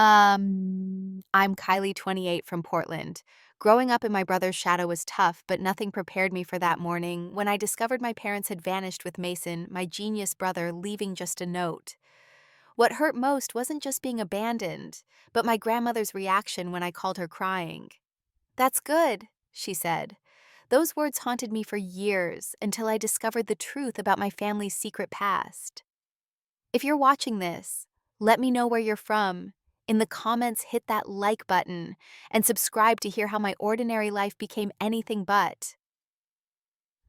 I'm Kylie, 28, from Portland. Growing up in my brother's shadow was tough, but nothing prepared me for that morning when I discovered my parents had vanished with Mason, my genius brother, leaving just a note. What hurt most wasn't just being abandoned, but my grandmother's reaction when I called her crying. "That's good," she said. Those words haunted me for years until I discovered the truth about my family's secret past. If you're watching this, let me know where you're from. In the comments, hit that like button and subscribe to hear how my ordinary life became anything but.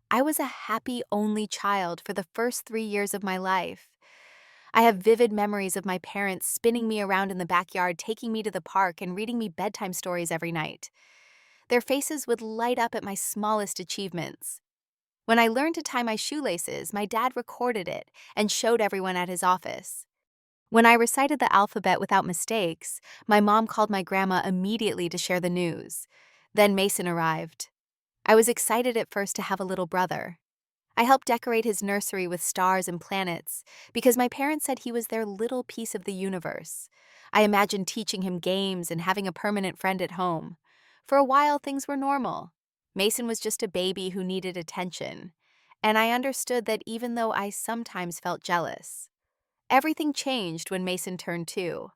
I was a happy only child for the first 3 years of my life. I have vivid memories of my parents spinning me around in the backyard, taking me to the park, and reading me bedtime stories every night. Their faces would light up at my smallest achievements. When I learned to tie my shoelaces, my dad recorded it and showed everyone at his office. When I recited the alphabet without mistakes, my mom called my grandma immediately to share the news. Then Mason arrived. I was excited at first to have a little brother. I helped decorate his nursery with stars and planets because my parents said he was their little piece of the universe. I imagined teaching him games and having a permanent friend at home. For a while, things were normal. Mason was just a baby who needed attention. And I understood that even though I sometimes felt jealous. Everything changed when Mason turned 2.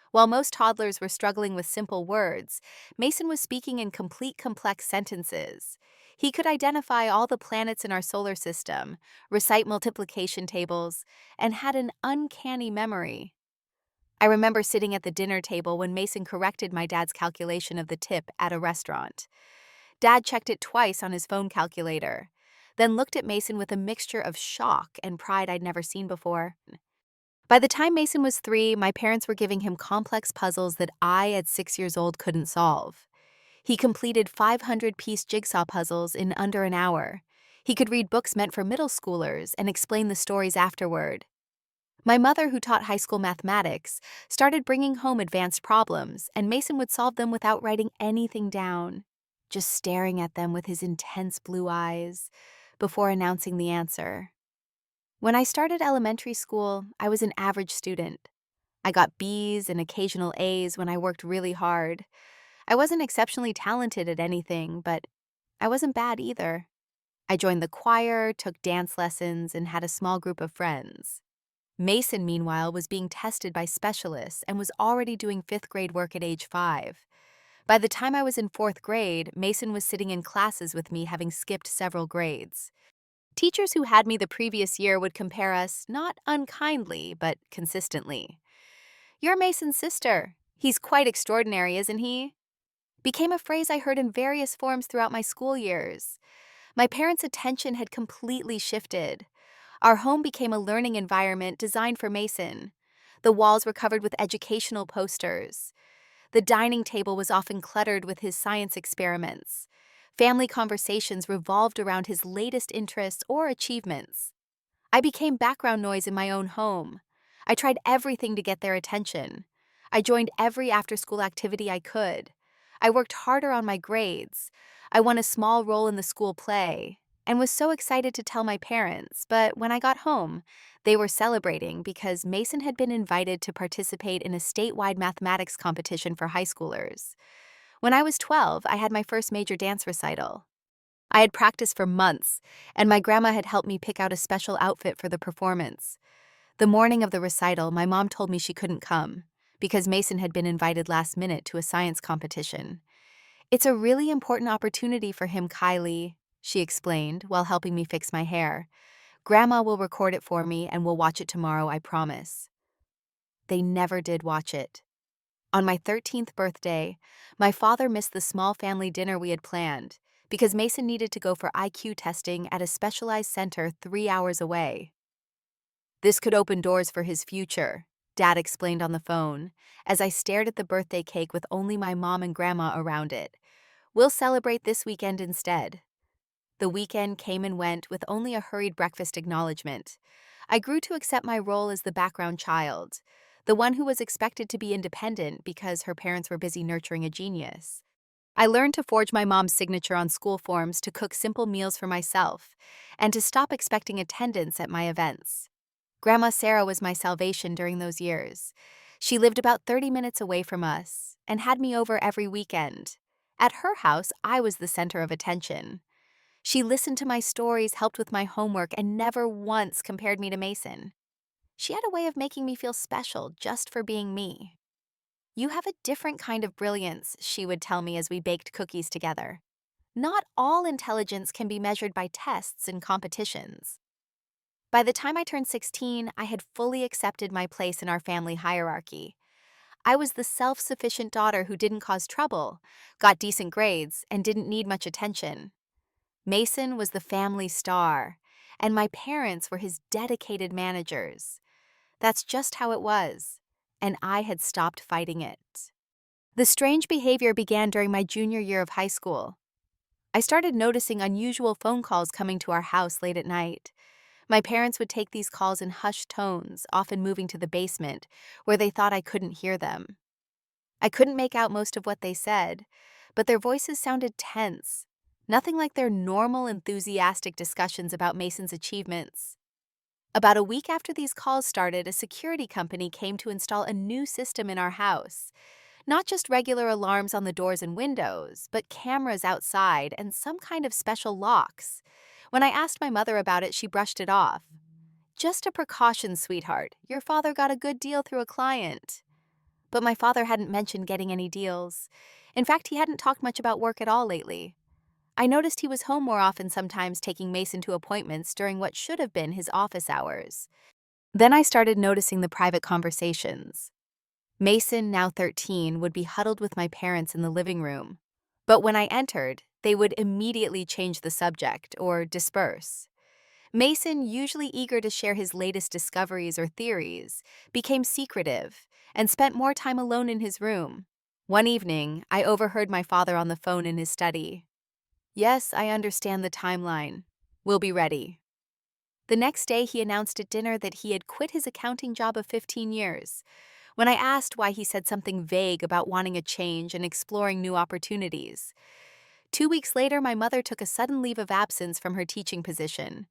While most toddlers were struggling with simple words, Mason was speaking in complete complex sentences. He could identify all the planets in our solar system, recite multiplication tables, and had an uncanny memory. I remember sitting at the dinner table when Mason corrected my dad's calculation of the tip at a restaurant. Dad checked it twice on his phone calculator, then looked at Mason with a mixture of shock and pride I'd never seen before. By the time Mason was 3, my parents were giving him complex puzzles that I, at 6 years old, couldn't solve. He completed 500-piece jigsaw puzzles in under an hour. He could read books meant for middle schoolers and explain the stories afterward. My mother, who taught high school mathematics, started bringing home advanced problems, and Mason would solve them without writing anything down, just staring at them with his intense blue eyes before announcing the answer. When I started elementary school, I was an average student. I got B's and occasional A's when I worked really hard. I wasn't exceptionally talented at anything, but I wasn't bad either. I joined the choir, took dance lessons, and had a small group of friends. Mason, meanwhile, was being tested by specialists and was already doing 5th grade work at age 5. By the time I was in 4th grade, Mason was sitting in classes with me, having skipped several grades. Teachers who had me the previous year would compare us, not unkindly, but consistently. "You're Mason's sister. He's quite extraordinary, isn't he?" Became a phrase I heard in various forms throughout my school years. My parents' attention had completely shifted. Our home became a learning environment designed for Mason. The walls were covered with educational posters. The dining table was often cluttered with his science experiments. Family conversations revolved around his latest interests or achievements. I became background noise in my own home. I tried everything to get their attention. I joined every after-school activity I could. I worked harder on my grades. I won a small role in the school play and was so excited to tell my parents, but when I got home, they were celebrating because Mason had been invited to participate in a statewide mathematics competition for high schoolers. When I was 12, I had my first major dance recital. I had practiced for months, and my grandma had helped me pick out a special outfit for the performance. The morning of the recital, my mom told me she couldn't come because Mason had been invited last minute to a science competition. "It's a really important opportunity for him, Kylie," she explained while helping me fix my hair. "Grandma will record it for me and we'll watch it tomorrow, I promise." They never did watch it. On my 13th birthday, my father missed the small family dinner we had planned because Mason needed to go for IQ testing at a specialized center 3 hours away. "This could open doors for his future," Dad explained on the phone, as I stared at the birthday cake with only my mom and grandma around it. "We'll celebrate this weekend instead." The weekend came and went with only a hurried breakfast acknowledgement. I grew to accept my role as the background child, the one who was expected to be independent because her parents were busy nurturing a genius. I learned to forge my mom's signature on school forms, to cook simple meals for myself, and to stop expecting attendance at my events. Grandma Sarah was my salvation during those years. She lived about 30 minutes away from us and had me over every weekend. At her house, I was the center of attention. She listened to my stories, helped with my homework, and never once compared me to Mason. She had a way of making me feel special just for being me. "You have a different kind of brilliance," she would tell me as we baked cookies together. "Not all intelligence can be measured by tests and competitions." By the time I turned 16, I had fully accepted my place in our family hierarchy. I was the self-sufficient daughter who didn't cause trouble, got decent grades, and didn't need much attention. Mason was the family star, and my parents were his dedicated managers. That's just how it was, and I had stopped fighting it. The strange behavior began during my junior year of high school. I started noticing unusual phone calls coming to our house late at night. My parents would take these calls in hushed tones, often moving to the basement, where they thought I couldn't hear them. I couldn't make out most of what they said, but their voices sounded tense, nothing like their normal, enthusiastic discussions about Mason's achievements. About a week after these calls started, a security company came to install a new system in our house. Not just regular alarms on the doors and windows, but cameras outside and some kind of special locks. When I asked my mother about it, she brushed it off. "Just a precaution, sweetheart. Your father got a good deal through a client." But my father hadn't mentioned getting any deals. In fact, he hadn't talked much about work at all lately. I noticed he was home more often sometimes, taking Mason to appointments during what should have been his office hours. Then I started noticing the private conversations. Mason, now 13, would be huddled with my parents in the living room. But when I entered, they would immediately change the subject or disperse. Mason, usually eager to share his latest discoveries or theories, became secretive and spent more time alone in his room. One evening, I overheard my father on the phone in his study. "Yes, I understand the timeline. We'll be ready." The next day, he announced at dinner that he had quit his accounting job of 15 years. When I asked why, he said something vague about wanting a change and exploring new opportunities. 2 weeks later, my mother took a sudden leave of absence from her teaching position.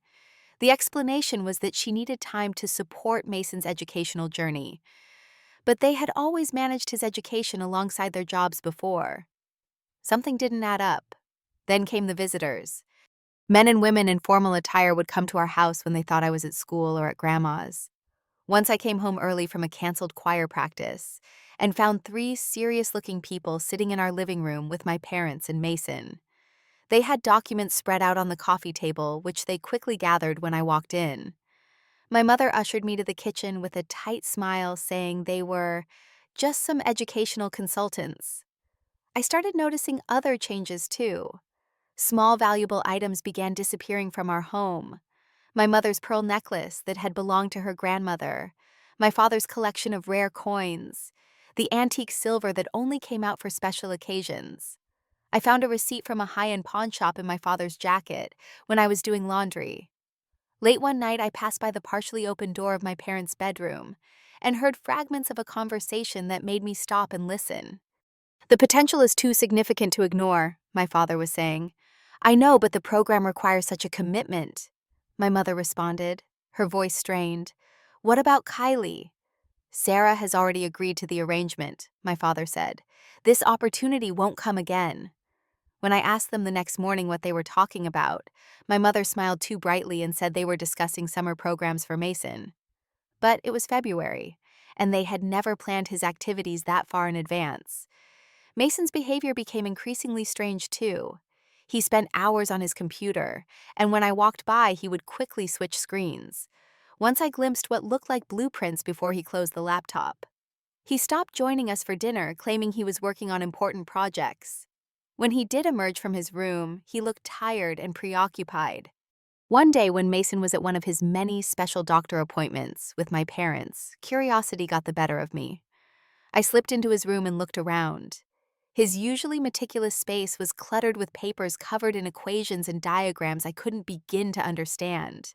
The explanation was that she needed time to support Mason's educational journey. But they had always managed his education alongside their jobs before. Something didn't add up. Then came the visitors. Men and women in formal attire would come to our house when they thought I was at school or at grandma's. Once I came home early from a canceled choir practice and found 3 serious-looking people sitting in our living room with my parents and Mason. They had documents spread out on the coffee table, which they quickly gathered when I walked in. My mother ushered me to the kitchen with a tight smile, saying they were just some educational consultants. I started noticing other changes too. Small, valuable items began disappearing from our home. My mother's pearl necklace that had belonged to her grandmother, my father's collection of rare coins, the antique silver that only came out for special occasions. I found a receipt from a high-end pawn shop in my father's jacket when I was doing laundry. Late one night, I passed by the partially open door of my parents' bedroom and heard fragments of a conversation that made me stop and listen. "The potential is too significant to ignore," my father was saying. "I know, but the program requires such a commitment," my mother responded, her voice strained. "What about Kylie?" "Sarah has already agreed to the arrangement," my father said. "This opportunity won't come again." When I asked them the next morning what they were talking about, my mother smiled too brightly and said they were discussing summer programs for Mason. But it was February, and they had never planned his activities that far in advance. Mason's behavior became increasingly strange too. He spent hours on his computer, and when I walked by, he would quickly switch screens. Once I glimpsed what looked like blueprints before he closed the laptop. He stopped joining us for dinner, claiming he was working on important projects. When he did emerge from his room, he looked tired and preoccupied. One day, when Mason was at one of his many special doctor appointments with my parents, curiosity got the better of me. I slipped into his room and looked around. His usually meticulous space was cluttered with papers covered in equations and diagrams I couldn't begin to understand.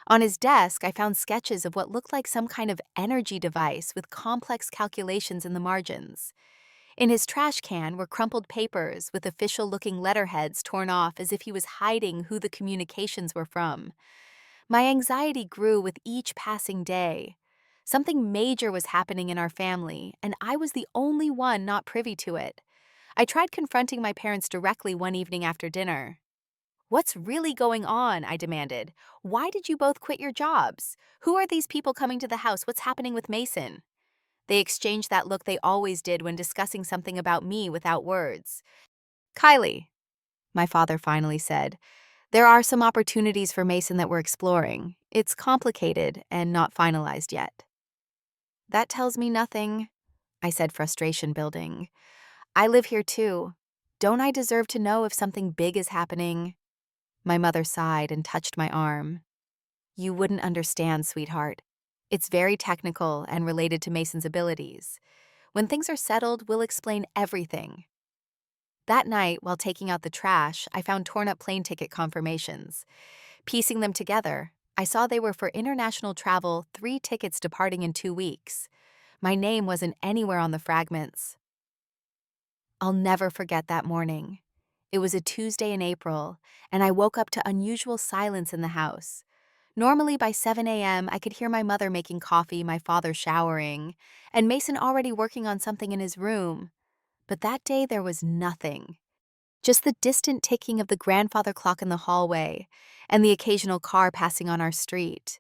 On his desk, I found sketches of what looked like some kind of energy device with complex calculations in the margins. In his trash can were crumpled papers with official-looking letterheads torn off as if he was hiding who the communications were from. My anxiety grew with each passing day. Something major was happening in our family, and I was the only one not privy to it. I tried confronting my parents directly one evening after dinner. "What's really going on?" I demanded. "Why did you both quit your jobs? Who are these people coming to the house? What's happening with Mason?" They exchanged that look they always did when discussing something about me without words. "Kylie," my father finally said, "there are some opportunities for Mason that we're exploring. It's complicated and not finalized yet." "That tells me nothing," I said, frustration building. "I live here too. Don't I deserve to know if something big is happening?" My mother sighed and touched my arm. "You wouldn't understand, sweetheart. It's very technical and related to Mason's abilities. When things are settled, we'll explain everything." That night, while taking out the trash, I found torn-up plane ticket confirmations. Piecing them together, I saw they were for international travel, 3 tickets departing in 2 weeks. My name wasn't anywhere on the fragments. I'll never forget that morning. It was a Tuesday in April, and I woke up to unusual silence in the house. Normally by 7 a.m., I could hear my mother making coffee, my father showering, and Mason already working on something in his room. But that day there was nothing. Just the distant ticking of the grandfather clock in the hallway and the occasional car passing on our street.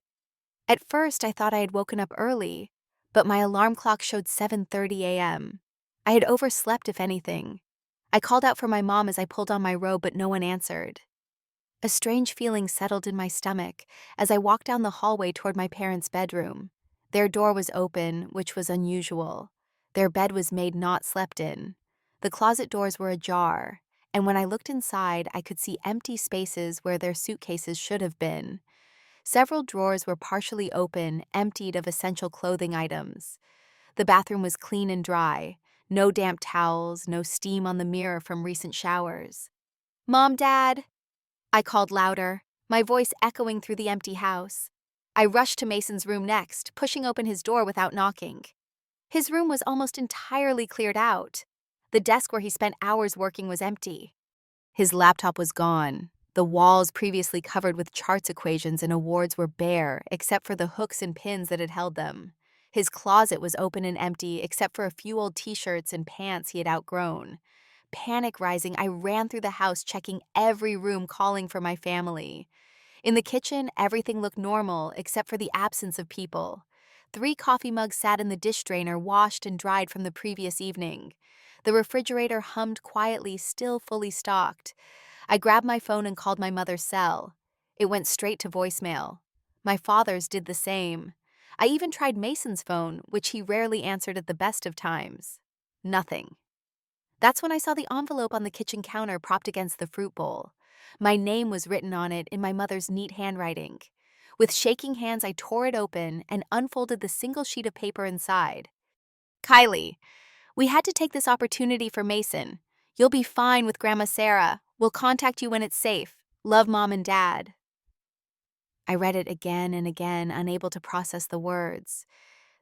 At first, I thought I had woken up early, but my alarm clock showed 7:30 a.m. I had overslept, if anything. I called out for my mom as I pulled on my robe, but no one answered. A strange feeling settled in my stomach as I walked down the hallway toward my parents' bedroom. Their door was open, which was unusual. Their bed was made not slept in. The closet doors were ajar, and when I looked inside, I could see empty spaces where their suitcases should have been. Several drawers were partially open, emptied of essential clothing items. The bathroom was clean and dry. No damp towels, no steam on the mirror from recent showers. "Mom, Dad," I called louder, my voice echoing through the empty house. I rushed to Mason's room next, pushing open his door without knocking. His room was almost entirely cleared out. The desk where he spent hours working was empty. His laptop was gone. The walls previously covered with charts, equations, and awards were bare, except for the hooks and pins that had held them. His closet was open and empty, except for a few old t-shirts and pants he had outgrown. Panic rising, I ran through the house, checking every room, calling for my family. In the kitchen, everything looked normal, except for the absence of people. 3 coffee mugs sat in the dish drainer, washed and dried from the previous evening. The refrigerator hummed quietly, still fully stocked. I grabbed my phone and called my mother's cell. It went straight to voicemail. My father's did the same. I even tried Mason's phone, which he rarely answered at the best of times. Nothing. That's when I saw the envelope on the kitchen counter propped against the fruit bowl. My name was written on it in my mother's neat handwriting. With shaking hands, I tore it open and unfolded the single sheet of paper inside. "Kylie, we had to take this opportunity for Mason. You'll be fine with Grandma Sarah. We'll contact you when it's safe. Love, Mom and Dad." I read it again and again, unable to process the words.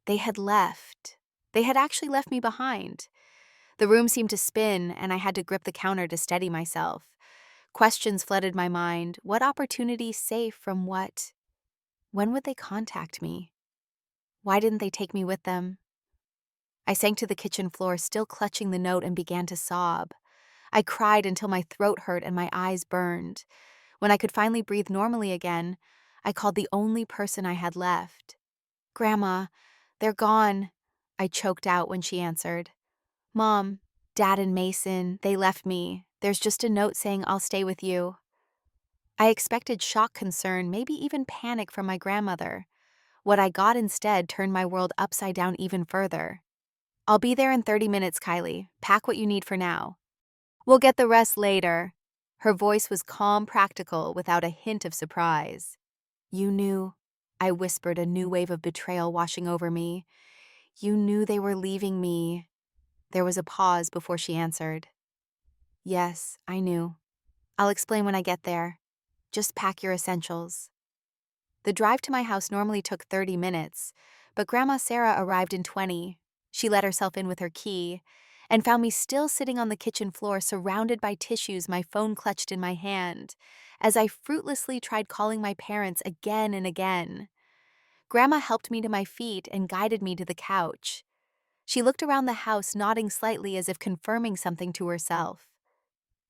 They had left. They had actually left me behind. The room seemed to spin, and I had to grip the counter to steady myself. Questions flooded my mind. What opportunity safe from what? When would they contact me? Why didn't they take me with them? I sank to the kitchen floor, still clutching the note, and began to sob. I cried until my throat hurt and my eyes burned. When I could finally breathe normally again, I called the only person I had left. "Grandma, they're gone," I choked out when she answered. "Mom, Dad and Mason, they left me. There's just a note saying I'll stay with you." I expected shock, concern, maybe even panic from my grandmother. What I got instead turned my world upside down even further. "I'll be there in 30 minutes, Kylie. Pack what you need for now. We'll get the rest later." Her voice was calm, practical, without a hint of surprise. "You knew," I whispered, a new wave of betrayal washing over me. "You knew they were leaving me." There was a pause before she answered. "Yes, I knew. I'll explain when I get there. Just pack your essentials." The drive to my house normally took 30 minutes, but Grandma Sarah arrived in 20. She let herself in with her key and found me still sitting on the kitchen floor, surrounded by tissues, my phone clutched in my hand, as I fruitlessly tried calling my parents again and again. Grandma helped me to my feet and guided me to the couch. She looked around the house, nodding slightly as if confirming something to herself.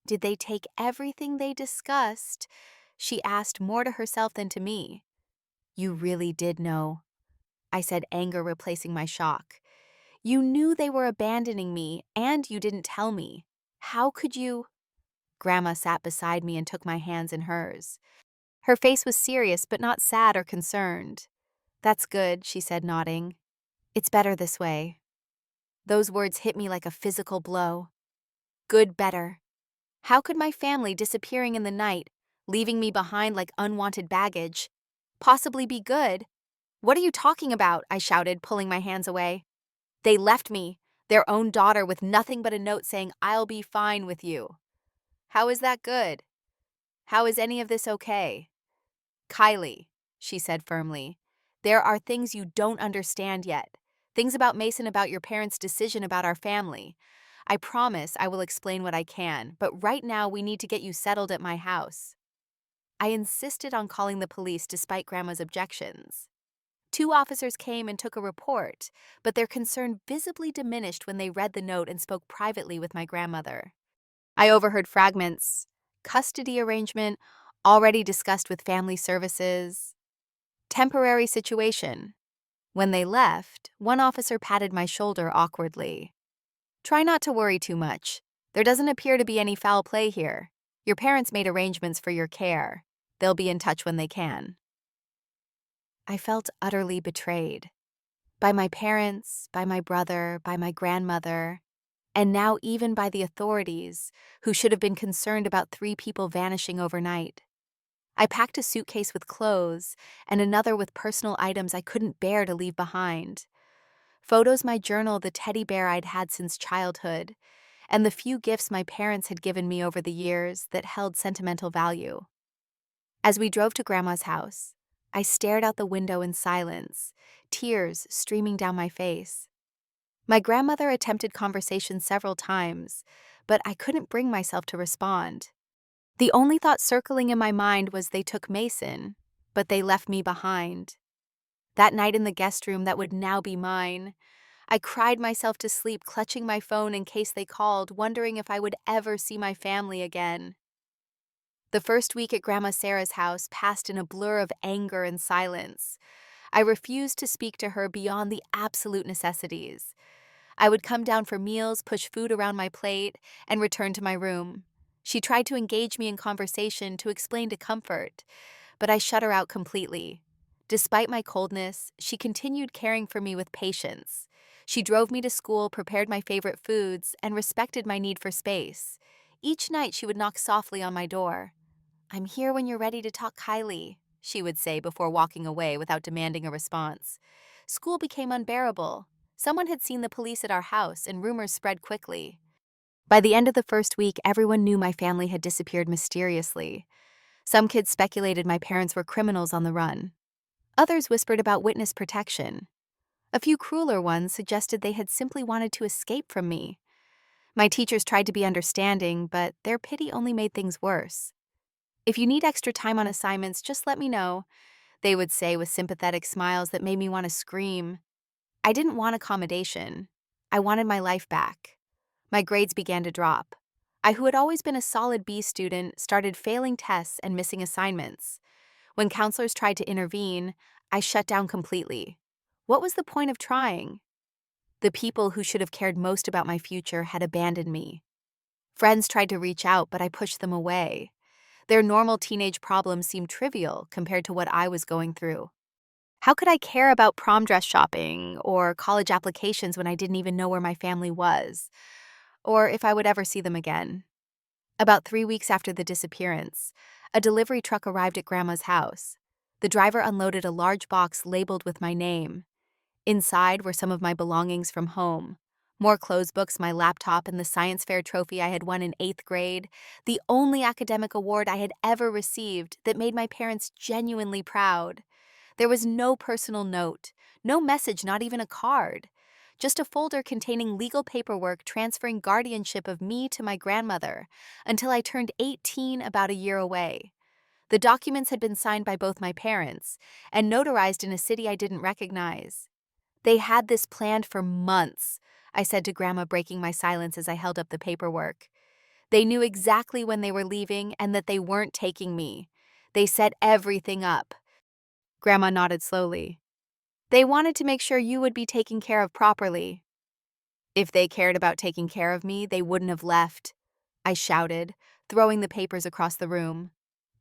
Did they take everything they discussed? She asked more to herself than to me. You really did know, I said, anger replacing my shock. You knew they were abandoning me, and you didn't tell me. How could you? Grandma sat beside me and took my hands in hers. Her face was serious but not sad or concerned. That's good, she said, nodding. It's better this way. Those words hit me like a physical blow. Good, better. How could my family disappearing in the night, leaving me behind like unwanted baggage, possibly be good? What are you talking about? I shouted, pulling my hands away. They left me, their own daughter, with nothing but a note saying, I'll be fine with you. How is that good? How is any of this okay? Kylie, she said firmly, there are things you don't understand yet. Things about Mason, about your parents' decision about our family. I promise I will explain what I can, but right now we need to get you settled at my house. I insisted on calling the police despite Grandma's objections. 2 officers came and took a report, but their concern visibly diminished when they read the note and spoke privately with my grandmother. I overheard fragments. Custody arrangement, already discussed with family services. Temporary situation. When they left, one officer patted my shoulder awkwardly. Try not to worry too much. There doesn't appear to be any foul play here. Your parents made arrangements for your care. They'll be in touch when they can. I felt utterly betrayed. By my parents, by my brother, by my grandmother, and now even by the authorities, who should have been concerned about 3 people vanishing overnight. I packed a suitcase with clothes and another with personal items I couldn't bear to leave behind. Photos, my journal, the teddy bear I'd had since childhood, and the few gifts my parents had given me over the years that held sentimental value. As we drove to Grandma's house, I stared out the window in silence, tears streaming down my face. My grandmother attempted conversation several times, but I couldn't bring myself to respond. The only thought circling in my mind was they took Mason, but they left me behind. That night in the guest room that would now be mine, I cried myself to sleep, clutching my phone in case they called, wondering if I would ever see my family again. The first week at Grandma Sarah's house passed in a blur of anger and silence. I refused to speak to her beyond the absolute necessities. I would come down for meals, push food around my plate, and return to my room. She tried to engage me in conversation, to explain, to comfort, but I shut her out completely. Despite my coldness, she continued caring for me with patience. She drove me to school, prepared my favorite foods, and respected my need for space. Each night she would knock softly on my door. I'm here when you're ready to talk, Kylie, she would say before walking away without demanding a response. School became unbearable. Someone had seen the police at our house, and rumors spread quickly. By the end of the first week, everyone knew my family had disappeared mysteriously. Some kids speculated my parents were criminals on the run. Others whispered about witness protection. A few crueler ones suggested they had simply wanted to escape from me. My teachers tried to be understanding, but their pity only made things worse. If you need extra time on assignments, just let me know, they would say with sympathetic smiles that made me want to scream. I didn't want accommodation. I wanted my life back. My grades began to drop. I, who had always been a solid B student, started failing tests and missing assignments. When counselors tried to intervene, I shut down completely. What was the point of trying? The people who should have cared most about my future had abandoned me. Friends tried to reach out, but I pushed them away. Their normal teenage problems seemed trivial compared to what I was going through. How could I care about prom dress shopping or college applications when I didn't even know where my family was, or if I would ever see them again? About 3 weeks after the disappearance, a delivery truck arrived at Grandma's house. The driver unloaded a large box labeled with my name. Inside were some of my belongings from home. More clothes, books, my laptop, and the science fair trophy I had won in 8th grade, the only academic award I had ever received that made my parents genuinely proud. There was no personal note, no message, not even a card. Just a folder containing legal paperwork transferring guardianship of me to my grandmother until I turned 18, about a year away. The documents had been signed by both my parents and notarized in a city I didn't recognize. They had this planned for months, I said to Grandma, breaking my silence as I held up the paperwork. They knew exactly when they were leaving and that they weren't taking me. They set everything up. Grandma nodded slowly. They wanted to make sure you would be taken care of properly. If they cared about taking care of me, they wouldn't have left, I shouted, throwing the papers across the room.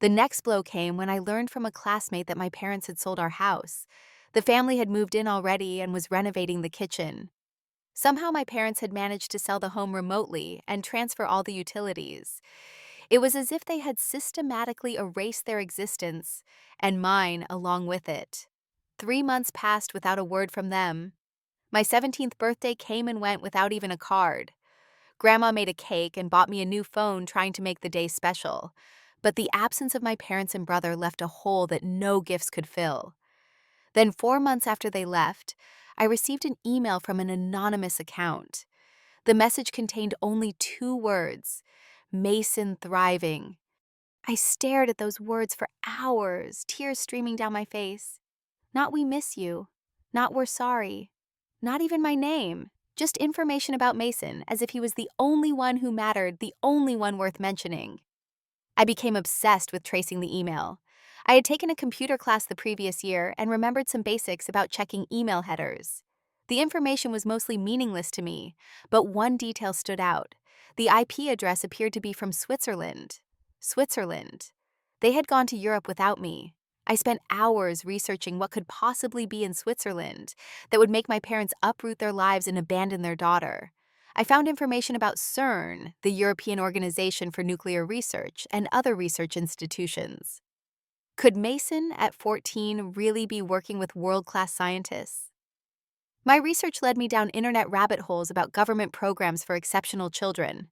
The next blow came when I learned from a classmate that my parents had sold our house. The family had moved in already and was renovating the kitchen. Somehow my parents had managed to sell the home remotely and transfer all the utilities. It was as if they had systematically erased their existence, and mine along with it. 3 months passed without a word from them. My 17th birthday came and went without even a card. Grandma made a cake and bought me a new phone, trying to make the day special. But the absence of my parents and brother left a hole that no gifts could fill. Then 4 months after they left, I received an email from an anonymous account. The message contained only 2 words: Mason thriving. I stared at those words for hours, tears streaming down my face. Not "we miss you," not "we're sorry," not even my name, just information about Mason, as if he was the only one who mattered, the only one worth mentioning. I became obsessed with tracing the email. I had taken a computer class the previous year and remembered some basics about checking email headers. The information was mostly meaningless to me, but one detail stood out. The IP address appeared to be from Switzerland. Switzerland. They had gone to Europe without me. I spent hours researching what could possibly be in Switzerland that would make my parents uproot their lives and abandon their daughter. I found information about CERN, the European Organization for Nuclear Research, and other research institutions. Could Mason, at 14, really be working with world-class scientists? My research led me down internet rabbit holes about government programs for exceptional children.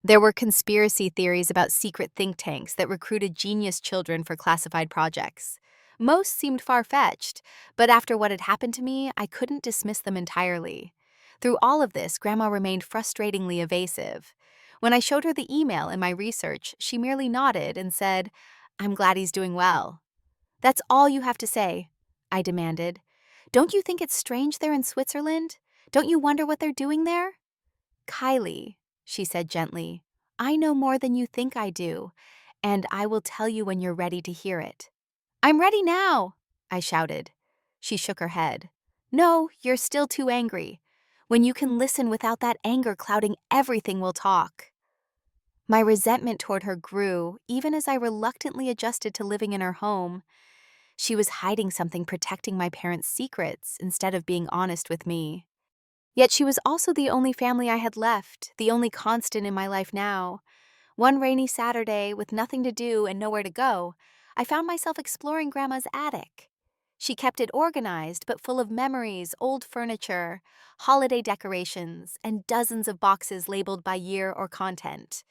There were conspiracy theories about secret think tanks that recruited genius children for classified projects. Most seemed far-fetched, but after what had happened to me, I couldn't dismiss them entirely. Through all of this, Grandma remained frustratingly evasive. When I showed her the email and my research, she merely nodded and said, "I'm glad he's doing well." "That's all you have to say," I demanded. "Don't you think it's strange they're in Switzerland? Don't you wonder what they're doing there?" "Kylie," she said gently, "I know more than you think I do, and I will tell you when you're ready to hear it." "I'm ready now," I shouted. She shook her head. "No, you're still too angry. When you can listen without that anger clouding everything, we'll talk." My resentment toward her grew, even as I reluctantly adjusted to living in her home. She was hiding something, protecting my parents' secrets instead of being honest with me. Yet she was also the only family I had left, the only constant in my life now. One rainy Saturday, with nothing to do and nowhere to go, I found myself exploring Grandma's attic. She kept it organized, but full of memories, old furniture, holiday decorations, and dozens of boxes labeled by year or content.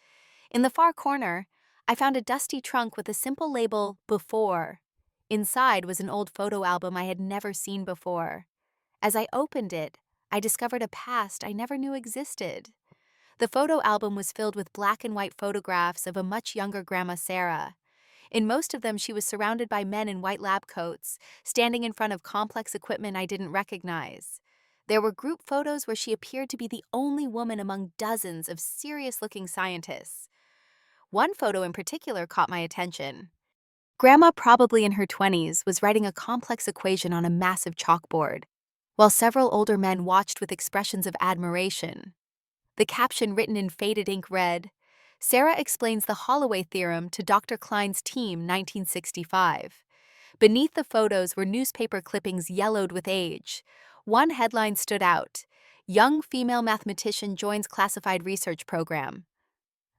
In the far corner, I found a dusty trunk with a simple label, "Before." Inside was an old photo album I had never seen before. As I opened it, I discovered a past I never knew existed. The photo album was filled with black and white photographs of a much younger Grandma Sarah. In most of them, she was surrounded by men in white lab coats, standing in front of complex equipment I didn't recognize. There were group photos where she appeared to be the only woman among dozens of serious-looking scientists. One photo in particular caught my attention. Grandma, probably in her 20s, was writing a complex equation on a massive chalkboard, while several older men watched with expressions of admiration. The caption, written in faded ink, read, "Sarah explains the Holloway theorem to Dr. Klein's team, 1965. Beneath the photos were newspaper clippings yellowed with age. One headline stood out: "Young female mathematician joins classified research program."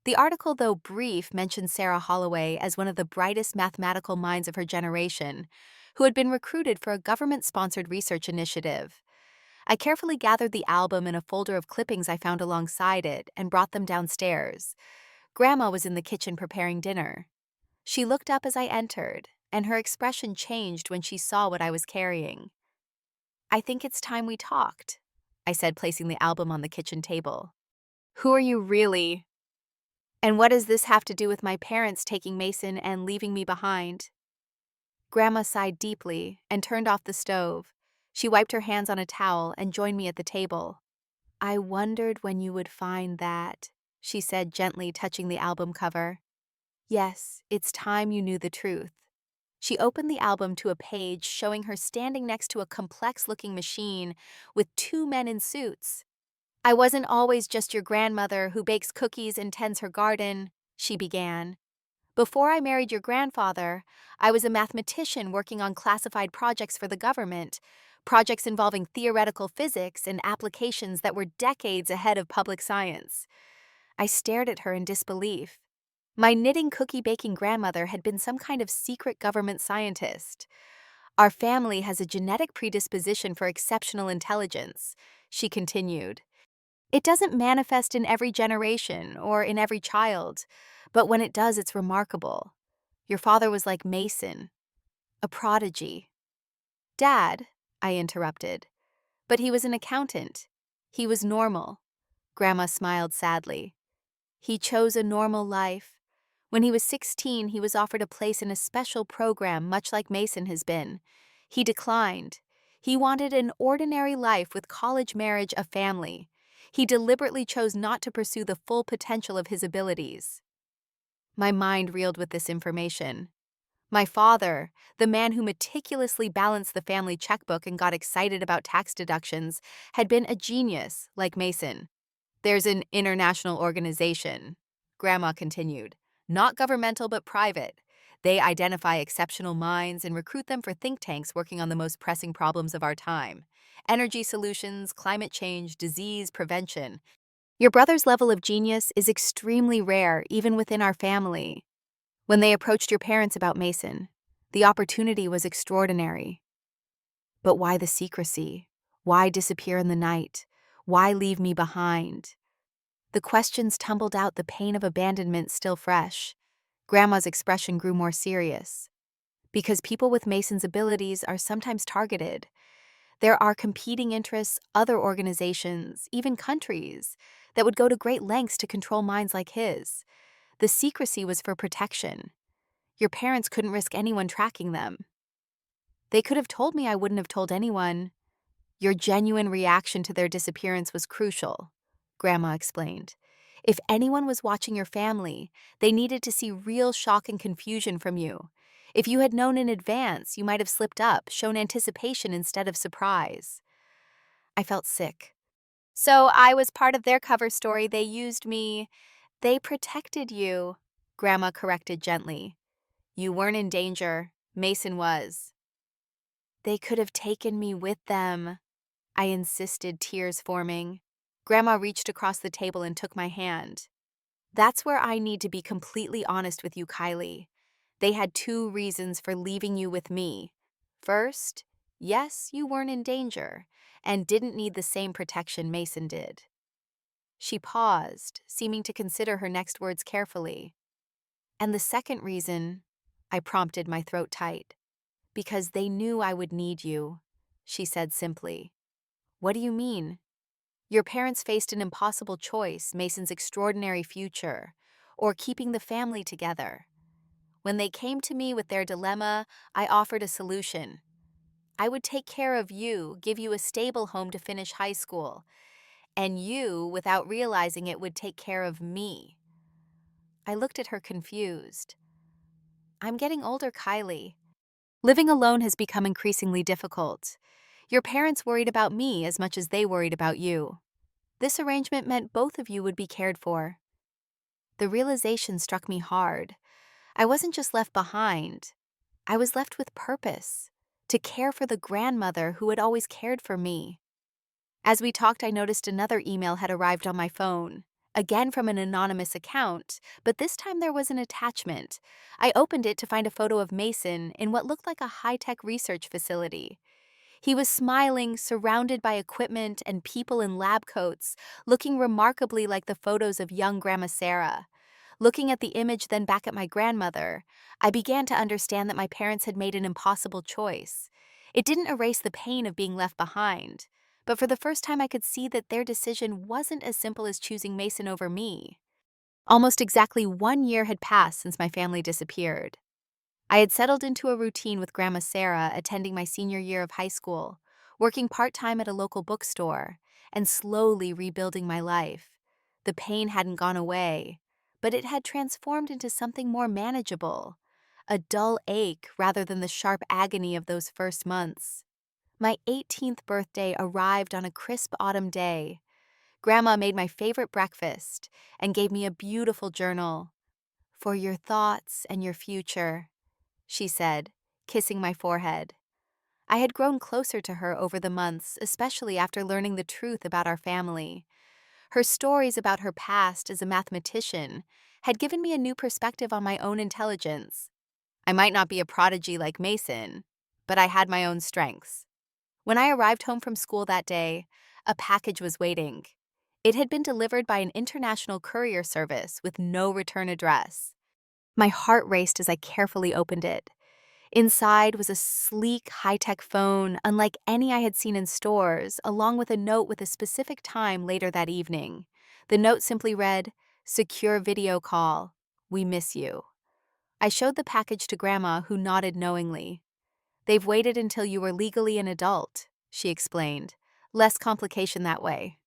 The article, though brief, mentioned Sarah Holloway as one of the brightest mathematical minds of her generation, who had been recruited for a government-sponsored research initiative. I carefully gathered the album in a folder of clippings I found alongside it and brought them downstairs. Grandma was in the kitchen preparing dinner. She looked up as I entered, and her expression changed when she saw what I was carrying. "I think it's time we talked," I said, placing the album on the kitchen table. "Who are you really?" And what does this have to do with my parents taking Mason and leaving me behind? Grandma sighed deeply and turned off the stove. She wiped her hands on a towel and joined me at the table. I wondered when you would find that, she said gently, touching the album cover. Yes, it's time you knew the truth. She opened the album to a page showing her standing next to a complex-looking machine with two men in suits. I wasn't always just your grandmother who bakes cookies and tends her garden, she began. Before I married your grandfather, I was a mathematician working on classified projects for the government, projects involving theoretical physics and applications that were decades ahead of public science. I stared at her in disbelief. My knitting cookie baking grandmother had been some kind of secret government scientist. Our family has a genetic predisposition for exceptional intelligence, she continued. It doesn't manifest in every generation or in every child, but when it does, it's remarkable. Your father was like Mason, a prodigy. Dad, I interrupted, but he was an accountant. He was normal. Grandma smiled sadly. He chose a normal life. When he was 16, he was offered a place in a special program much like Mason has been. He declined. He wanted an ordinary life with college, marriage, a family. He deliberately chose not to pursue the full potential of his abilities. My mind reeled with this information. My father, the man who meticulously balanced the family checkbook and got excited about tax deductions, had been a genius like Mason. There's an international organization, Grandma continued, not governmental but private. They identify exceptional minds and recruit them for think tanks working on the most pressing problems of our time: energy solutions, climate change, disease prevention. Your brother's level of genius is extremely rare, even within our family. When they approached your parents about Mason, the opportunity was extraordinary. But why the secrecy? Why disappear in the night? Why leave me behind? The questions tumbled out, the pain of abandonment still fresh. Grandma's expression grew more serious. Because people with Mason's abilities are sometimes targeted. There are competing interests, other organizations, even countries, that would go to great lengths to control minds like his. The secrecy was for protection. Your parents couldn't risk anyone tracking them. They could have told me, I wouldn't have told anyone. Your genuine reaction to their disappearance was crucial, Grandma explained. If anyone was watching your family, they needed to see real shock and confusion from you. If you had known in advance, you might have slipped up, shown anticipation instead of surprise. I felt sick. So I was part of their cover story. They used me. They protected you, Grandma corrected gently. You weren't in danger. Mason was. They could have taken me with them, I insisted, tears forming. Grandma reached across the table and took my hand. That's where I need to be completely honest with you, Kylie. They had two reasons for leaving you with me. First, yes, you weren't in danger and didn't need the same protection Mason did. She paused, seeming to consider her next words carefully. And the second reason, I prompted, my throat tight. Because they knew I would need you, she said simply. What do you mean? Your parents faced an impossible choice, Mason's extraordinary future, or keeping the family together. When they came to me with their dilemma, I offered a solution. I would take care of you, give you a stable home to finish high school, and you, without realizing it, would take care of me. I looked at her confused. I'm getting older, Kylie. Living alone has become increasingly difficult. Your parents worried about me as much as they worried about you. This arrangement meant both of you would be cared for. The realization struck me hard. I wasn't just left behind. I was left with purpose, to care for the grandmother who had always cared for me. As we talked, I noticed another email had arrived on my phone, again from an anonymous account, but this time there was an attachment. I opened it to find a photo of Mason in what looked like a high-tech research facility. He was smiling, surrounded by equipment and people in lab coats, looking remarkably like the photos of young Grandma Sarah. Looking at the image, then back at my grandmother, I began to understand that my parents had made an impossible choice. It didn't erase the pain of being left behind, but for the first time I could see that their decision wasn't as simple as choosing Mason over me. Almost exactly 1 year had passed since my family disappeared. I had settled into a routine with Grandma Sarah attending my senior year of high school, working part-time at a local bookstore, and slowly rebuilding my life. The pain hadn't gone away, but it had transformed into something more manageable, a dull ache rather than the sharp agony of those first months. My 18th birthday arrived on a crisp autumn day. Grandma made my favorite breakfast and gave me a beautiful journal. "For your thoughts and your future," she said, kissing my forehead. I had grown closer to her over the months, especially after learning the truth about our family. Her stories about her past as a mathematician had given me a new perspective on my own intelligence. I might not be a prodigy like Mason, but I had my own strengths. When I arrived home from school that day, a package was waiting. It had been delivered by an international courier service with no return address. My heart raced as I carefully opened it. Inside was a sleek, high-tech phone, unlike any I had seen in stores, along with a note with a specific time later that evening. The note simply read, "Secure video call. We miss you." I showed the package to Grandma, who nodded knowingly. "They've waited until you were legally an adult," she explained. "Less complication that way."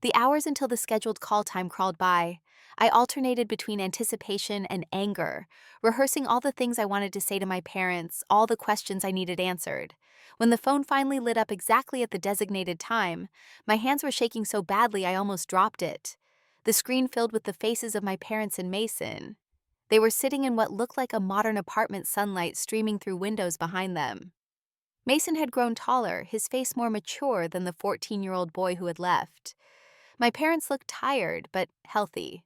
The hours until the scheduled call time crawled by. I alternated between anticipation and anger, rehearsing all the things I wanted to say to my parents, all the questions I needed answered. When the phone finally lit up exactly at the designated time, my hands were shaking so badly I almost dropped it. The screen filled with the faces of my parents and Mason. They were sitting in what looked like a modern apartment, sunlight streaming through windows behind them. Mason had grown taller, his face more mature than the 14-year-old boy who had left. My parents looked tired, but healthy.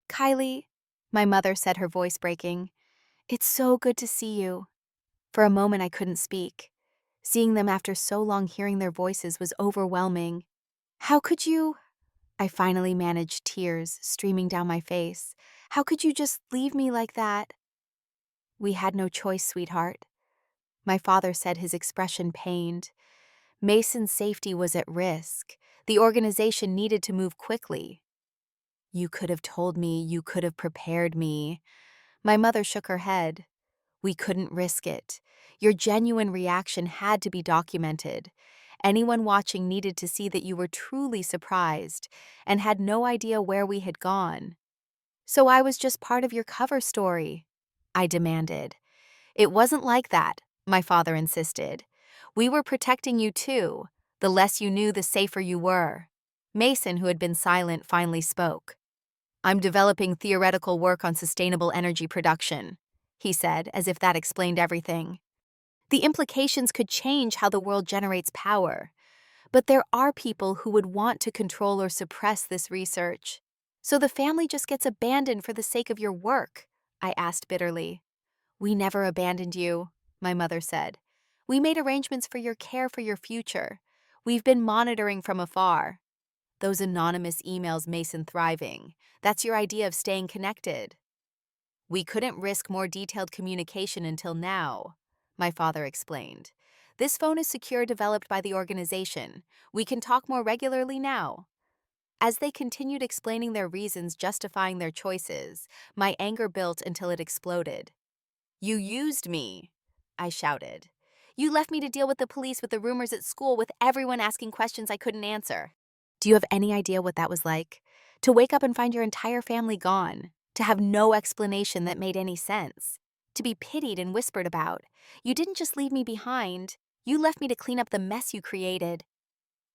"Kylie," my mother said, her voice breaking, "it's so good to see you." For a moment I couldn't speak. Seeing them after so long, hearing their voices, was overwhelming. "How could you—" I finally managed, tears streaming down my face. "How could you just leave me like that?" "We had no choice, sweetheart," my father said, his expression pained. Mason's safety was at risk. The organization needed to move quickly. "You could have told me, you could have prepared me." My mother shook her head. "We couldn't risk it. Your genuine reaction had to be documented. Anyone watching needed to see that you were truly surprised and had no idea where we had gone." "So I was just part of your cover story?" I demanded. "It wasn't like that," my father insisted. "We were protecting you too. The less you knew, the safer you were." Mason, who had been silent, finally spoke. "I'm developing theoretical work on sustainable energy production," he said, as if that explained everything. "The implications could change how the world generates power. But there are people who would want to control or suppress this research. So the family just gets abandoned for the sake of your work?" I asked bitterly. "We never abandoned you," my mother said. "We made arrangements for your care for your future. We've been monitoring from afar." "Those anonymous emails, Mason thriving. That's your idea of staying connected." "We couldn't risk more detailed communication until now," my father explained. "This phone is secure, developed by the organization. We can talk more regularly now." As they continued explaining their reasons, justifying their choices, my anger built until it exploded. "You used me," I shouted. "You left me to deal with the police, with the rumors at school, with everyone asking questions I couldn't answer. Do you have any idea what that was like? To wake up and find your entire family gone. To have no explanation that made any sense. To be pitied and whispered about. You didn't just leave me behind. You left me to clean up the mess you created."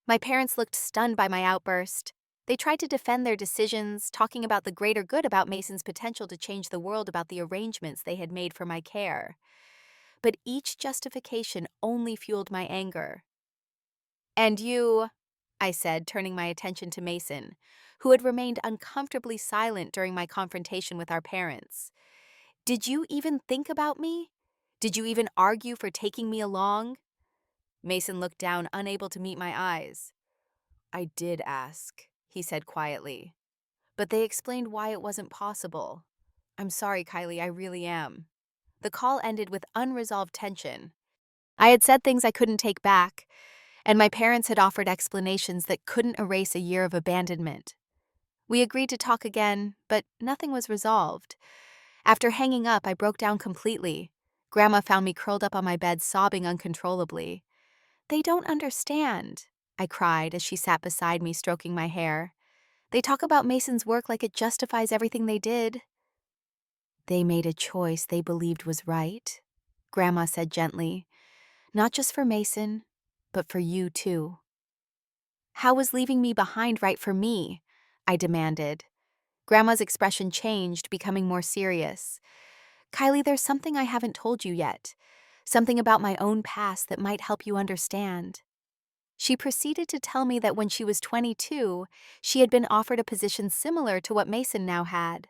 My parents looked stunned by my outburst. They tried to defend their decisions, talking about the greater good, about Mason's potential to change the world, about the arrangements they had made for my care. But each justification only fueled my anger. "And you," I said, turning my attention to Mason, who had remained uncomfortably silent during my confrontation with our parents. "Did you even think about me? Did you even argue for taking me along?" Mason looked down, unable to meet my eyes. "I did ask," he said quietly. "But they explained why it wasn't possible. I'm sorry, Kylie, I really am." The call ended with unresolved tension. I had said things I couldn't take back, and my parents had offered explanations that couldn't erase a year of abandonment. We agreed to talk again, but nothing was resolved. After hanging up, I broke down completely. Grandma found me curled up on my bed, sobbing uncontrollably. "They don't understand," I cried as she sat beside me, stroking my hair. "They talk about Mason's work like it justifies everything they did." "They made a choice they believed was right," Grandma said gently. "Not just for Mason, but for you too." "How was leaving me behind right for me?" I demanded. Grandma's expression changed, becoming more serious. "Kylie, there's something I haven't told you yet. Something about my own past that might help you understand." She proceeded to tell me that when she was 22, she had been offered a position similar to what Mason now had.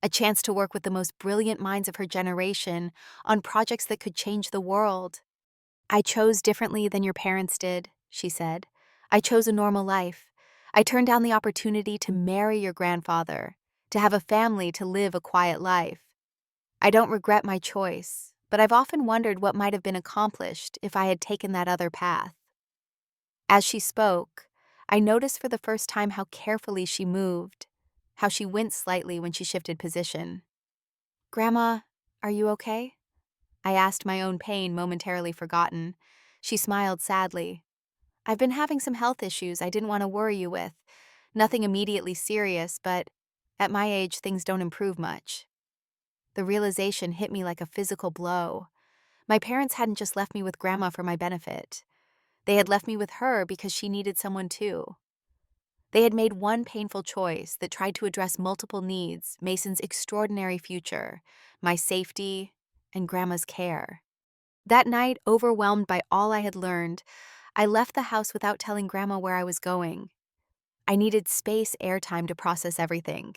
A chance to work with the most brilliant minds of her generation on projects that could change the world. "I chose differently than your parents did," she said. "I chose a normal life. I turned down the opportunity to marry your grandfather, to have a family, to live a quiet life. I don't regret my choice, but I've often wondered what might have been accomplished if I had taken that other path." As she spoke, I noticed for the first time how carefully she moved, how she winced slightly when she shifted position. "Grandma, are you okay?" I asked, my own pain momentarily forgotten. She smiled sadly. "I've been having some health issues I didn't want to worry you with. Nothing immediately serious, but at my age, things don't improve much." The realization hit me like a physical blow. My parents hadn't just left me with Grandma for my benefit. They had left me with her because she needed someone too. They had made one painful choice that tried to address multiple needs: Mason's extraordinary future, my safety, and Grandma's care. That night, overwhelmed by all I had learned, I left the house without telling Grandma where I was going. I needed space, airtime to process everything.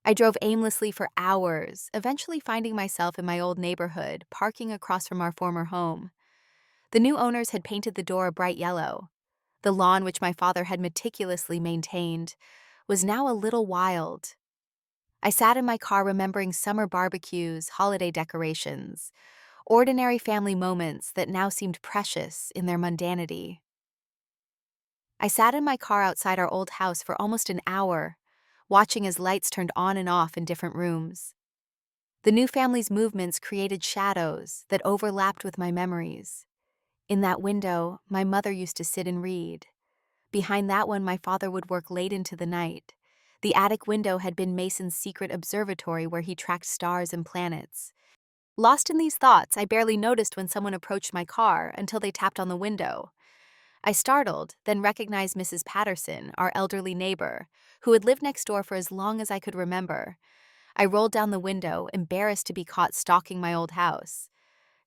I drove aimlessly for hours, eventually finding myself in my old neighborhood, parking across from our former home. The new owners had painted the door a bright yellow. The lawn, which my father had meticulously maintained, was now a little wild. I sat in my car remembering summer barbecues, holiday decorations, ordinary family moments that now seemed precious in their mundanity. I sat in my car outside our old house for almost an hour, watching as lights turned on and off in different rooms. The new family's movements created shadows that overlapped with my memories. In that window, my mother used to sit and read. Behind that one, my father would work late into the night. The attic window had been Mason's secret observatory where he tracked stars and planets. Lost in these thoughts, I barely noticed when someone approached my car until they tapped on the window. I startled, then recognized Mrs. Patterson, our elderly neighbor, who had lived next door for as long as I could remember. I rolled down the window, embarrassed to be caught stalking my old house.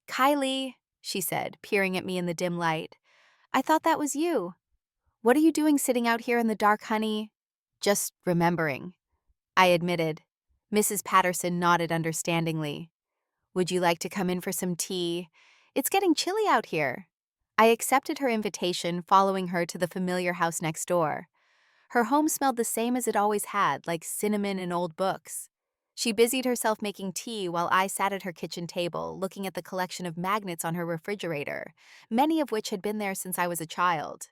"Kylie," she said, peering at me in the dim light. "I thought that was you. What are you doing sitting out here in the dark, honey?" "Just remembering," I admitted. Mrs. Patterson nodded understandingly. "Would you like to come in for some tea? It's getting chilly out here." I accepted her invitation, following her to the familiar house next door. Her home smelled the same as it always had, like cinnamon and old books. She busied herself making tea while I sat at her kitchen table, looking at the collection of magnets on her refrigerator, many of which had been there since I was a child.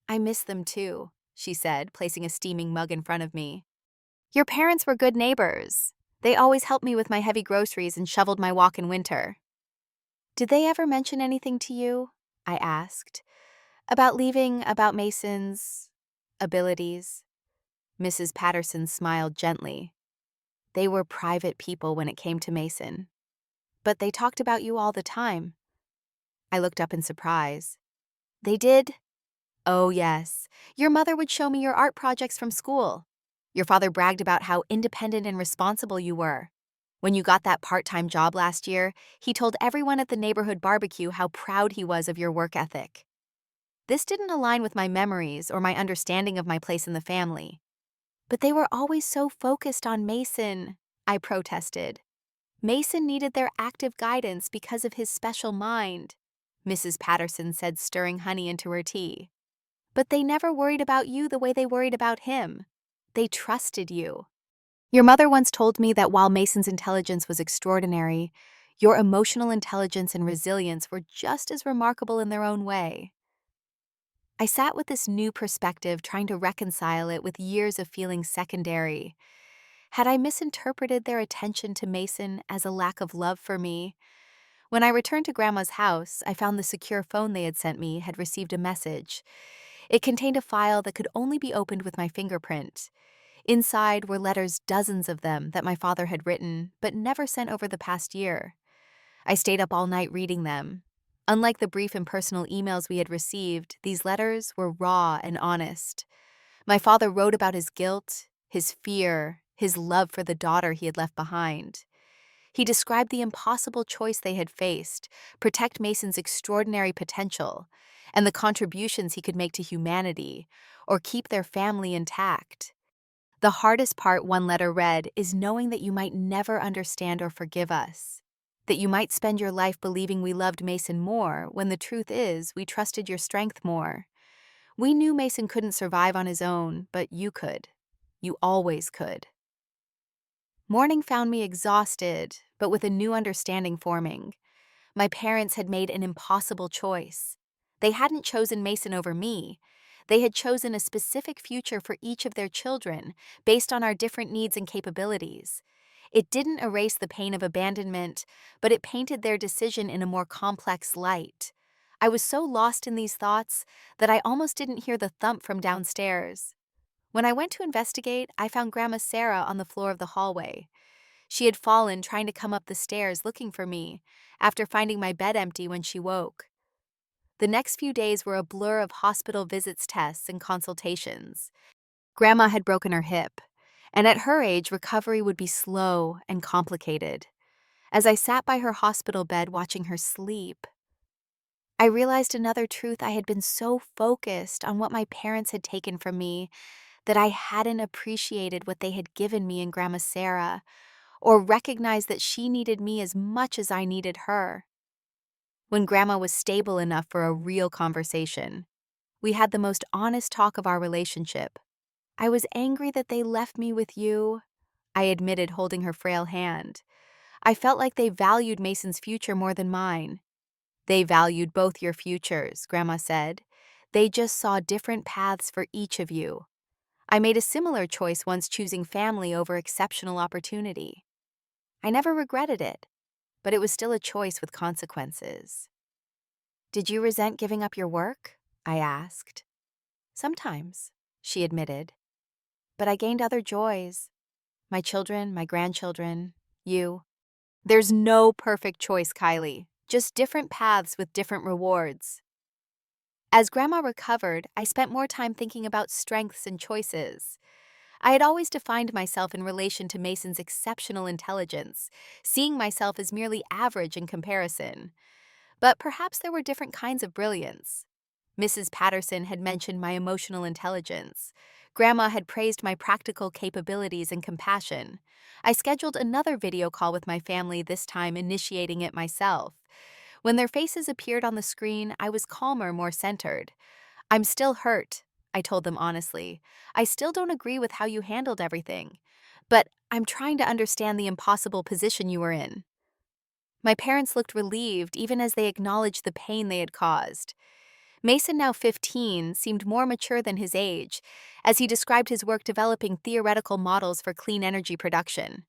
"I miss them too," she said, placing a steaming mug in front of me. "Your parents were good neighbors. They always helped me with my heavy groceries and shoveled my walk in winter." "Did they ever mention anything to you?" I asked. "About leaving, about Mason's abilities?" Mrs. Patterson smiled gently. "They were private people when it came to Mason. But they talked about you all the time." I looked up in surprise. "They did?" "Oh, yes. Your mother would show me your art projects from school. Your father bragged about how independent and responsible you were. When you got that part-time job last year, he told everyone at the neighborhood barbecue how proud he was of your work ethic." This didn't align with my memories or my understanding of my place in the family. "But they were always so focused on Mason," I protested. "Mason needed their active guidance because of his special mind," Mrs. Patterson said, stirring honey into her tea. "But they never worried about you the way they worried about him. They trusted you. Your mother once told me that while Mason's intelligence was extraordinary, your emotional intelligence and resilience were just as remarkable in their own way." I sat with this new perspective, trying to reconcile it with years of feeling secondary. Had I misinterpreted their attention to Mason as a lack of love for me? When I returned to Grandma's house, I found the secure phone they had sent me had received a message. It contained a file that could only be opened with my fingerprint. Inside were letters, dozens of them, that my father had written, but never sent over the past year. I stayed up all night reading them. Unlike the brief and personal emails we had received, these letters were raw and honest. My father wrote about his guilt, his fear, his love for the daughter he had left behind. He described the impossible choice they had faced: protect Mason's extraordinary potential and the contributions he could make to humanity, or keep their family intact. The hardest part, one letter read, is knowing that you might never understand or forgive us. That you might spend your life believing we loved Mason more, when the truth is we trusted your strength more. We knew Mason couldn't survive on his own, but you could. You always could. Morning found me exhausted, but with a new understanding forming. My parents had made an impossible choice. They hadn't chosen Mason over me. They had chosen a specific future for each of their children, based on our different needs and capabilities. It didn't erase the pain of abandonment, but it painted their decision in a more complex light. I was so lost in these thoughts that I almost didn't hear the thump from downstairs. When I went to investigate, I found Grandma Sarah on the floor of the hallway. She had fallen trying to come up the stairs looking for me, after finding my bed empty when she woke. The next few days were a blur of hospital visits, tests, and consultations. Grandma had broken her hip, and at her age, recovery would be slow and complicated. As I sat by her hospital bed watching her sleep, I realized another truth. I had been so focused on what my parents had taken from me that I hadn't appreciated what they had given me in Grandma Sarah, or recognized that she needed me as much as I needed her. When Grandma was stable enough for a real conversation, we had the most honest talk of our relationship. I was angry that they left me with you, I admitted, holding her frail hand. I felt like they valued Mason's future more than mine. They valued both your futures, Grandma said. They just saw different paths for each of you. I made a similar choice once, choosing family over exceptional opportunity. I never regretted it, but it was still a choice with consequences. Did you resent giving up your work? I asked. Sometimes, she admitted. But I gained other joys. My children, my grandchildren, you. There's no perfect choice, Kylie. Just different paths with different rewards. As Grandma recovered, I spent more time thinking about strengths and choices. I had always defined myself in relation to Mason's exceptional intelligence, seeing myself as merely average in comparison. But perhaps there were different kinds of brilliance. Mrs. Patterson had mentioned my emotional intelligence. Grandma had praised my practical capabilities and compassion. I scheduled another video call with my family, this time initiating it myself. When their faces appeared on the screen, I was calmer, more centered. I'm still hurt, I told them honestly. I still don't agree with how you handled everything. But I'm trying to understand the impossible position you were in. My parents looked relieved, even as they acknowledged the pain they had caused. Mason, now 15, seemed more mature than his age, as he described his work developing theoretical models for clean energy production.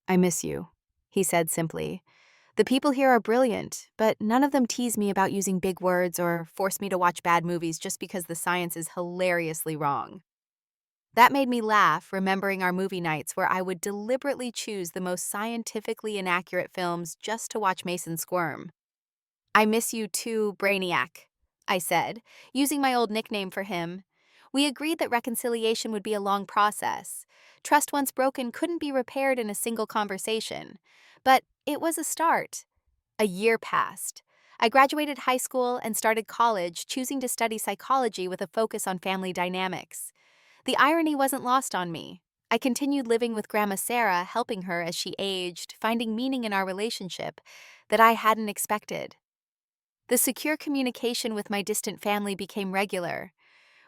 I miss you, he said simply. The people here are brilliant, but none of them tease me about using big words or force me to watch bad movies just because the science is hilariously wrong. That made me laugh, remembering our movie nights where I would deliberately choose the most scientifically inaccurate films just to watch Mason squirm. I miss you too, Brainiac, I said, using my old nickname for him. We agreed that reconciliation would be a long process. Trust once broken couldn't be repaired in a single conversation. But it was a start. A year passed. I graduated high school and started college, choosing to study psychology with a focus on family dynamics. The irony wasn't lost on me. I continued living with Grandma Sarah, helping her as she aged, finding meaning in our relationship that I hadn't expected. The secure communication with my distant family became regular.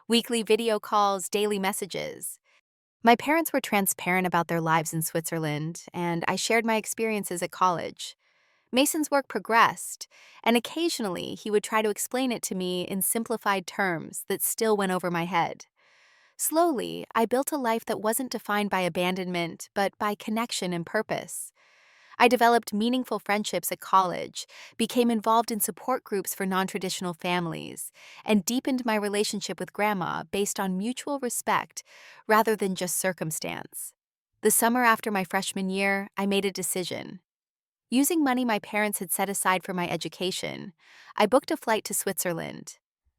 Weekly video calls, daily messages. My parents were transparent about their lives in Switzerland, and I shared my experiences at college. Mason's work progressed, and occasionally he would try to explain it to me in simplified terms that still went over my head. Slowly, I built a life that wasn't defined by abandonment, but by connection and purpose. I developed meaningful friendships at college, became involved in support groups for non-traditional families, and deepened my relationship with Grandma based on mutual respect rather than just circumstance. The summer after my freshman year, I made a decision. Using money my parents had set aside for my education, I booked a flight to Switzerland.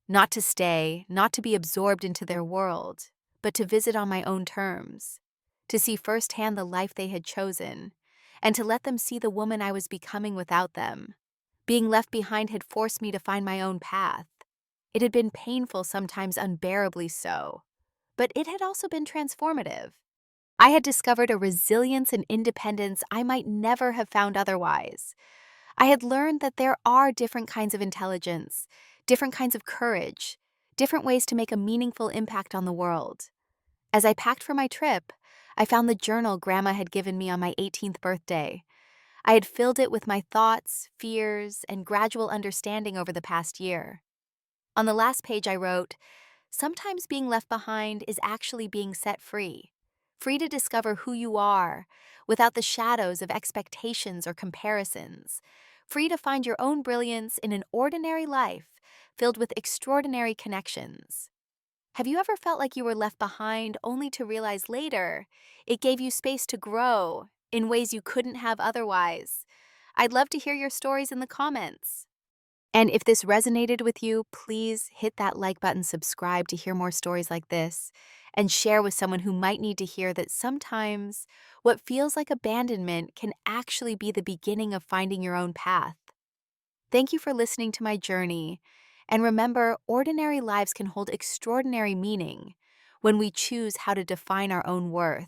Not to stay, not to be absorbed into their world, but to visit on my own terms, to see firsthand the life they had chosen, and to let them see the woman I was becoming without them. Being left behind had forced me to find my own path. It had been painful, sometimes unbearably so, but it had also been transformative. I had discovered a resilience and independence I might never have found otherwise. I had learned that there are different kinds of intelligence, different kinds of courage, different ways to make a meaningful impact on the world. As I packed for my trip, I found the journal Grandma had given me on my 18th birthday. I had filled it with my thoughts, fears, and gradual understanding over the past year. On the last page, I wrote, "Sometimes being left behind is actually being set free. Free to discover who you are, without the shadows of expectations or comparisons. Free to find your own brilliance in an ordinary life filled with extraordinary connections." Have you ever felt like you were left behind only to realize later it gave you space to grow in ways you couldn't have otherwise? I'd love to hear your stories in the comments. And if this resonated with you, please hit that like button, subscribe to hear more stories like this, and share with someone who might need to hear that sometimes what feels like abandonment can actually be the beginning of finding your own path. Thank you for listening to my journey, and remember, ordinary lives can hold extraordinary meaning when we choose how to define our own worth.